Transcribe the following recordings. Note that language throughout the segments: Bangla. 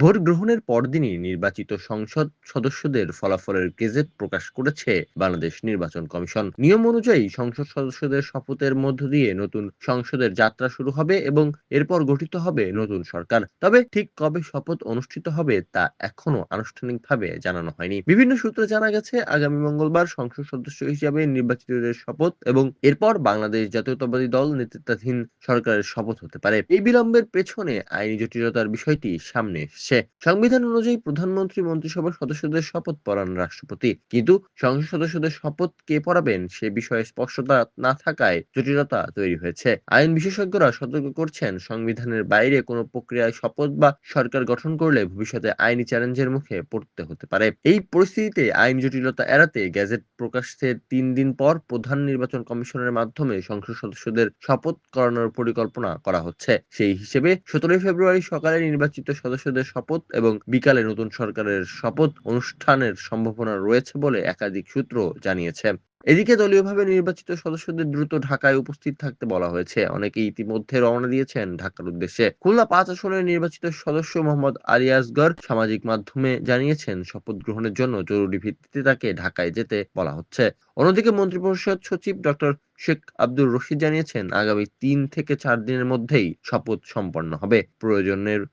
ভোট গ্রহণের পরদিনই নির্বাচিত সংসদ সদস্যদের ফলাফলের গেজেট প্রকাশ করেছে বাংলাদেশ নির্বাচন কমিশন। নিয়ম অনুযায়ী সংসদ সদস্যদের শপথের মধ্য দিয়ে নতুন সংসদের যাত্রা শুরু হবে এবং এরপর গঠিত হবে নতুন সরকার। তবে ঠিক কবে শপথ অনুষ্ঠিত হবে তা এখনো আনুষ্ঠানিকভাবে জানানো হয়নি। বিভিন্ন সূত্রে জানা গেছে আগামী মঙ্গলবার সংসদ সদস্য হিসেবে নির্বাচিতদের শপথ এবং এরপর বাংলাদেশ জাতীয়তাবাদী দল নেতৃত্বাধীন সরকারের শপথ হতে পারে। এই বিলম্বের পেছনে আইনি জটিলতার বিষয়টি সামনে এসেছে। সংবিধান অনুযায়ী প্রধানমন্ত্রী মন্ত্রিসভার সদস্যদের শপথ পড়ান রাষ্ট্রপতি, কিন্তু সংসদ সদস্যদের শপথ কে পড়াবেন সে বিষয়ে স্পষ্টতা না থাকায় জটিলতা তৈরি হয়েছে। আইন বিশেষজ্ঞরা সতর্ক করছেন, সংবিধানের বাইরে কোনো প্রক্রিয়ায় শপথ বা সরকার গঠন করলে ভবিষ্যতে আইনি চ্যালেঞ্জের মুখে পড়তে হতে পারে। এই পরিস্থিতিতে আইন জটিলতা এড়াতে গেজেট প্রকাশের ৩ দিন পর প্রধান নির্বাচন কমিশনের মাধ্যমে সংসদ সদস্যদের শপথ করানোর পরিকল্পনা করা হচ্ছে। সেই হিসেবে ১৭ ফেব্রুয়ারি সকালে নির্বাচিত সদস্যদের শপথ এবং বিকালে নতুন সরকারের শপথ অনুষ্ঠানের সম্ভাবনা রয়েছে বলে একাধিক সূত্র জানিয়েছে। এদিকে দলীয়ভাবে নির্বাচিত সদস্যদের দ্রুত ঢাকায় উপস্থিত থাকতে বলা হয়েছে। অনেকেই ইতিমধ্যে রওনা দিয়েছেন ঢাকার উদ্দেশ্যে। খুলনা ৫ আসনের নির্বাচিত সদস্য মোহাম্মদ আলী আসগর সামাজিক মাধ্যমে জানিয়েছেন, শপথ গ্রহণের জন্য জরুরি ভিত্তিতে তাকে ঢাকায় যেতে বলা হচ্ছে। অন্যদিকে মন্ত্রিপরিষদ সচিব ডক্টর শেখ আব্দুর রশিদ জানিয়েছেন, আগামী ৩ থেকে ৪ দিনের মধ্যেই শপথ সম্পন্ন হবে।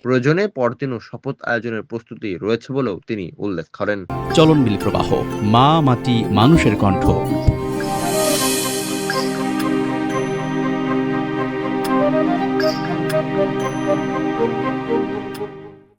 প্রয়োজনে পরদিনও শপথ আয়োজনের প্রস্তুতি রয়েছে বলেও তিনি উল্লেখ করেন। চলনবিল প্রবাহ, মা মাটি মানুষের কণ্ঠ।